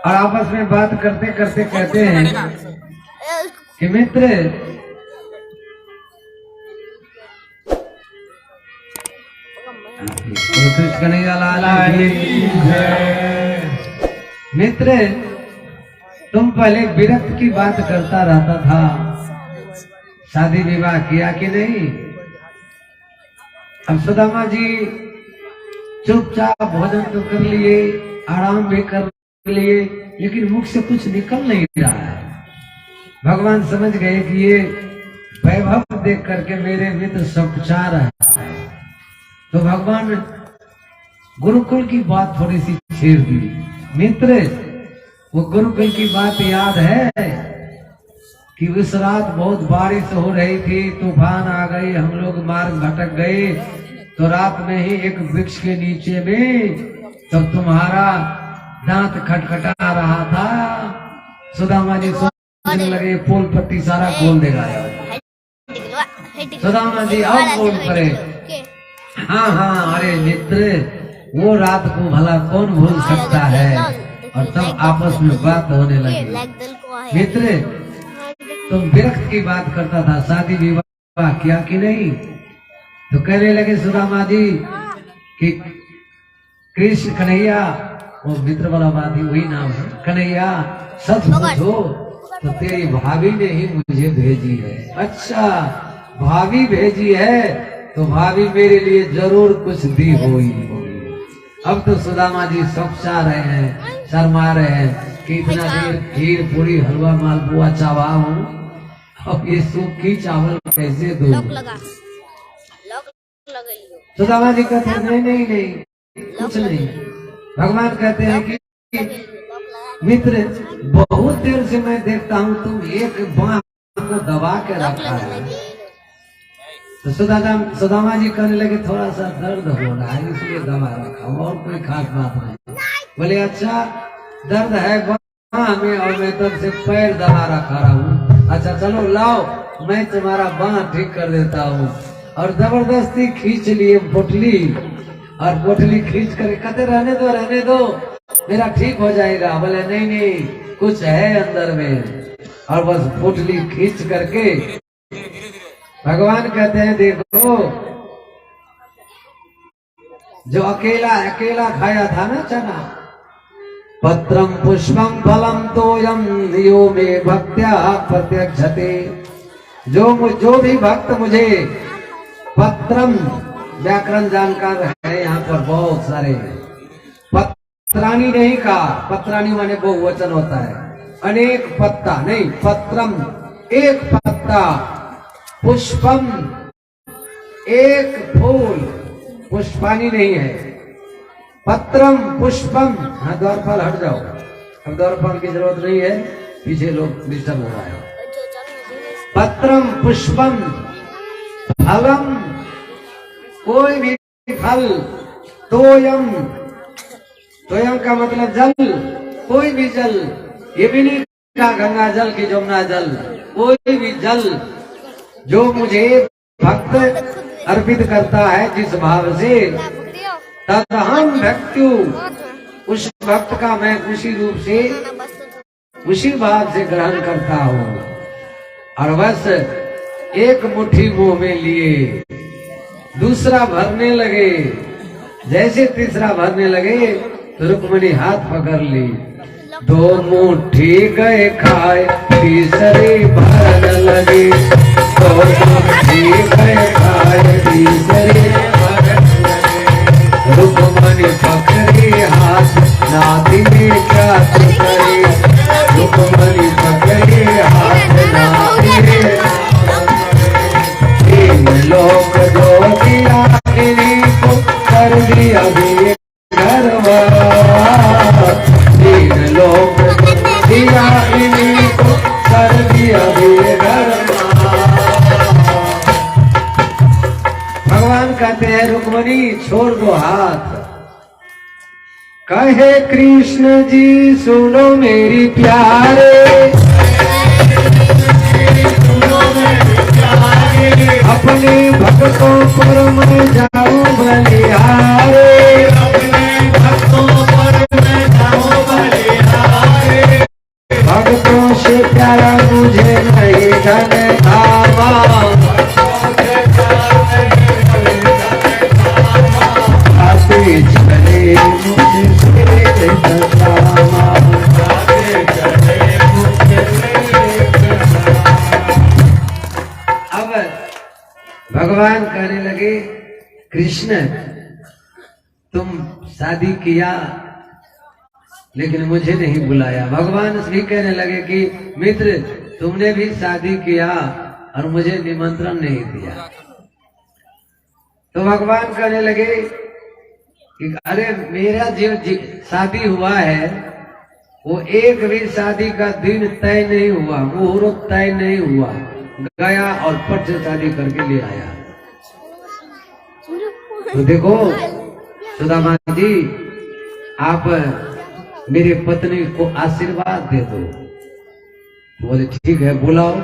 और आपस में बात करते करते कहते हैं कि मित्र मित्र तुम पहले विरक्त की बात करता रहता था, शादी विवाह किया कि नहीं? अब सुदामा जी चुपचाप भोजन तो कर लिए, आराम भी कर लिए, लेकिन मुख से कुछ निकल नहीं रहा है। भगवान समझ गए कि ये वैभव देख करके मेरे मित्र संचार रहा है, तो भगवान गुरुकुल की बात थोड़ी सी छेड़ दी। मित्र वो गुरुकुल की बात याद है कि उस रात बहुत बारिश हो रही थी, तूफान आ गई, हम लोग मार्ग भटक गए, तो रात में ही एक वृक्ष के नीचे में तो तुम्हारा दांत खटखटा रहा था। सुदामा जी सोचने लगे पोल पट्टी सारा खोल देगा यार। सुदामा जी अब बोल पड़े, हाँ हाँ अरे मित्र वो रात को भला कौन भूल सकता है। और तब आपस में बात होने लगी। मित्र तुम विरक्त की बात करता था, शादी विवाह किया कि नहीं? तो कहने लगे सुदामा जी कि कृष्ण कन्हैया, वो मित्र वाला बात ही वही नाम है, कन्हैया सच पूछो तो तेरी भाभी ने ही मुझे भेजी है। अच्छा भाभी भेजी है तो भाभी मेरे लिए जरूर कुछ दी होगी। अब तो सुदामा जी समझा रहे हैं, शर्मा रहे हैं कि इतना देर खीर पूरी हलवा मालपुआ चावा हूँ, अब ये सूखी चावल कैसे दूं? सुदामा जी कहते हैं नहीं नहीं नहीं कुछ नहीं। भगवान कहते हैं कि मित्र बहुत देर से मैं देखता हूँ तुम एक बांह को दबा के रखा है। तो सुदामा जी कहने लगे थोड़ा सा दर्द हो रहा है इसलिए दबा रखा, और कोई खास बात नहीं। बोले अच्छा दर्द है बांह में और मैं तब से पैर दबा रखा हूँ, अच्छा चलो लाओ मैं तुम्हारा बांह ठीक कर देता हूँ। और जबरदस्ती खींच लिए पोटली, और पोटली खींच कर कहते रहने दो मेरा ठीक हो जाएगा। बोले नहीं नहीं कुछ है अंदर में, और बस पोटली खींच करके भगवान कहते हैं देखो जो अकेला खाया था ना चना, पत्रम पुष्पम फलम तोयम यो में भक्त्या प्रत्यक्षते। जो भी भक्त मुझे, पत्रम व्याकरण जानकार है यहाँ पर बहुत सारे, पत्राणी नहीं कहा, पत्राणी माने बहुवचन होता है, अनेक पत्ता नहीं, पत्रम एक पत्ता, पुष्पम एक फूल, पुष्पानी नहीं है, पत्रम पुष्पम। हाँ द्वारपाल हट जाओ, अब द्वारपाल की जरूरत नहीं है, पीछे लोग डिस्टर्ब हो रहा है। पत्रम पुष्पम फलम कोई भी फल, तोयम, तोयम का मतलब जल, कोई भी जल, ये भी नहीं कहा गंगा जल की जमुना जल, कोई भी जल जो मुझे भक्त अर्पित करता है जिस भाव से, तदहम भक्त्यु, उस भक्त का मैं उसी रूप से उसी भाव से ग्रहण करता हूँ। और बस एक मुट्ठी मुंह में लिए, दूसरा भरने लगे, जैसे तीसरा भरने लगे तो रुक्मणी हाथ पकड़ ली, दो मुट्ठी गए खाए तीसरी भरने लगे, दो मुट्ठी गए खाए तीसरी भरने लगे, रुक्मणी पकड़ी हाथ नाती में क्या करे, रुक्मणी पकड़ी हाथ नाती में लोग जो दिया इन्हीं को कर दिया भी घरवा, तीन लोग दिया इन्हीं को कर दिया भी घरवा। भगवान कहते हैं रुक्मणी छोड़ दो हाथ। कहे कृष्ण जी सुनो मेरी प्यारे, अपने भक्तों पर मैं जाऊं बलिहारे, अपने भक्तों पर मैं जाऊं बलिहारे, कृष्ण तुम शादी किया लेकिन मुझे नहीं बुलाया। भगवान भी कहने लगे कि मित्र तुमने भी शादी किया और मुझे निमंत्रण नहीं दिया। तो भगवान कहने लगे कि अरे मेरा जो शादी हुआ है वो एक भी शादी का दिन तय नहीं हुआ, मुहूर्त तय नहीं हुआ, गया और पट से शादी करके ले आया। तो देखो सुदामा जी आप मेरी पत्नी को आशीर्वाद दे दो। तो बोले ठीक है बुलाओ।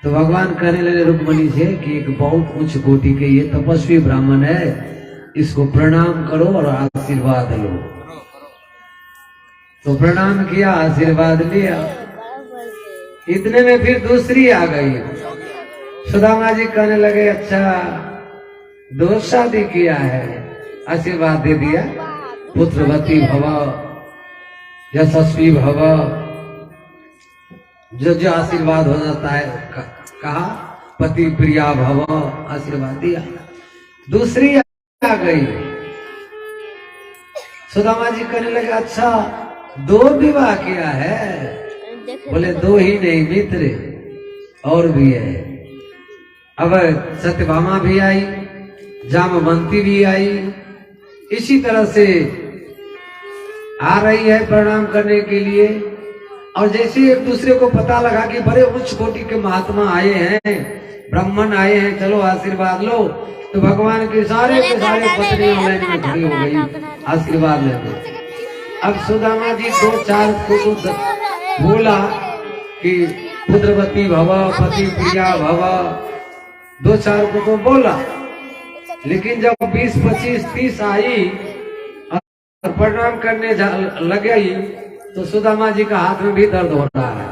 तो भगवान कहने लगे रुक्मणी से कि एक बहुत उच्च कोटि के ये तपस्वी ब्राह्मण है, इसको प्रणाम करो और आशीर्वाद लो। तो प्रणाम किया, आशीर्वाद लिया। इतने में फिर दूसरी आ गई। सुदामा जी कहने लगे अच्छा 2 शादी किया है, आशीर्वाद दे दिया, पुत्रवती भव यशस्वी भव, जो आशीर्वाद हो जाता है कहा पति प्रिया भव, आशीर्वाद दिया। दूसरी आ गई। सुदामा जी कहने लगे अच्छा 2 विवाह किया है। बोले 2 ही नहीं मित्र और भी है। अब सत्यभामा भी आई, जामवंती भी आई, इसी तरह से आ रही है प्रणाम करने के लिए। और जैसे एक दूसरे को पता लगा कि बड़े उच्च कोटि के महात्मा आए हैं, ब्राह्मण आए हैं, चलो आशीर्वाद लो, तो भगवान के सारे पत्नियां लाइन में खड़ी हो गई आशीर्वाद लेने। अब सुदामा जी 2-4 को बोला कि पुत्रवती भव, पति प्रिया भव, 2-4 को तो बोला, लेकिन जब 20, 25, 30 आई और प्रणाम करने लगे तो सुदामा जी का हाथ में भी दर्द हो रहा है।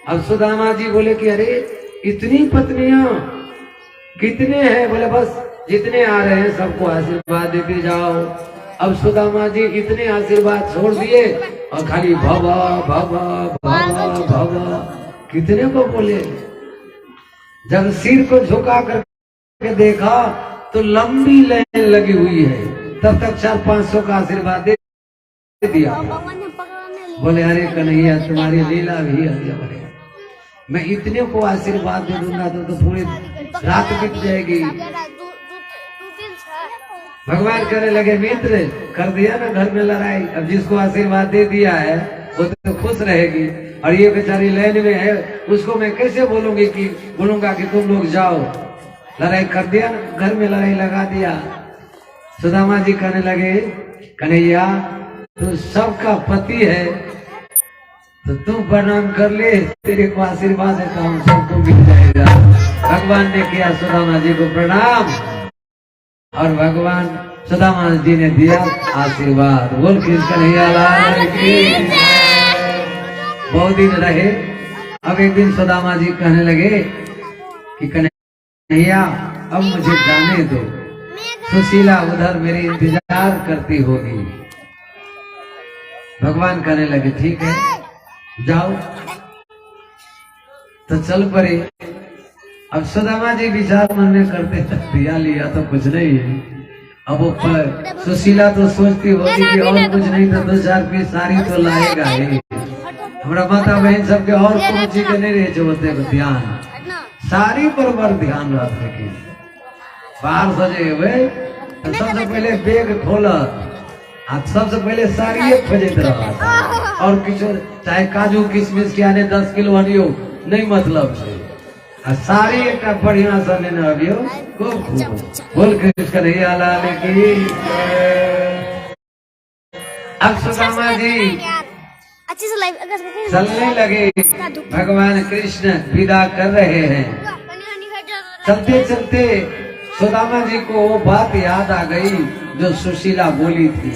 अब सुदामा जी बोले कि अरे इतनी पत्नियां कितने हैं? बोले बस जितने आ रहे हैं सबको आशीर्वाद देते जाओ। अब सुदामा जी इतने आशीर्वाद छोड़ दिए और खाली भव भव भव भव कितने को बोले। जब सिर को झुका करके देखा तो लंबी लाइन लगी हुई है, तब तक 400-500 का आशीर्वाद दे दिया। बोले अरे कन्हैया तुम्हारी लीला भी है, मैं इतने को आशीर्वाद दे दूंगा तो पूरी रात बीत जाएगी। भगवान कहने लगे मित्र कर दिया ना घर में लड़ाई, अब जिसको आशीर्वाद दे दिया है वो तो खुश रहेगी, और ये बेचारी लाइन में है उसको मैं कैसे बोलूंगा कि तुम लोग जाओ। लड़ाई कर दिया ना, घर में लड़ाई लगा दिया। सुदामा जी कहने लगे कन्हैया तू सबका पति है तो तू प्रणाम कर ले, तेरे को आशीर्वाद देता हूँ सबको मिल जाएगा। भगवान ने किया सुदामा जी को प्रणाम और भगवान सुदामा जी ने दिया आशीर्वाद। बोल कृष्ण कन्हैया लाल की। बहुत दिन रहे। अब एक दिन सुदामा जी कहने लगे कि कन्हैया अब मुझे जाने दो, सुशीला उधर मेरे इंतजार करती होगी। भगवान कहने लगे ठीक है जाओ। तो चल पड़े। अब सुदामा जी विचार मन में करते दिया लिया तो कुछ नहीं है। अब वो सुशीला तो सोचती होगी कि और कुछ नहीं तो 2-4 पीस साड़ी तो लाएगा ही। हमारा माता बहन सबके और कोनो चीज के नहीं रहे होते ध्यान, साड़ी पर ध्यान रखने की। बाहर सजे हुए तो सबसे पहले बैग खोला, सबसे पहले साड़ी खोजत रहा और कुछ चाहे काजू किशमिश के आने 10 किलो आनियो नहीं मतलब से, साड़ी एक बढ़िया सा लेना अभियो खूब खूब। बोल कृष्ण कन्हैया लाल की। अब सुदामा जी चलने लगे, भगवान कृष्ण विदा कर रहे हैं। चलते चलते सुदामा जी को वो बात याद आ गई जो सुशीला बोली थी।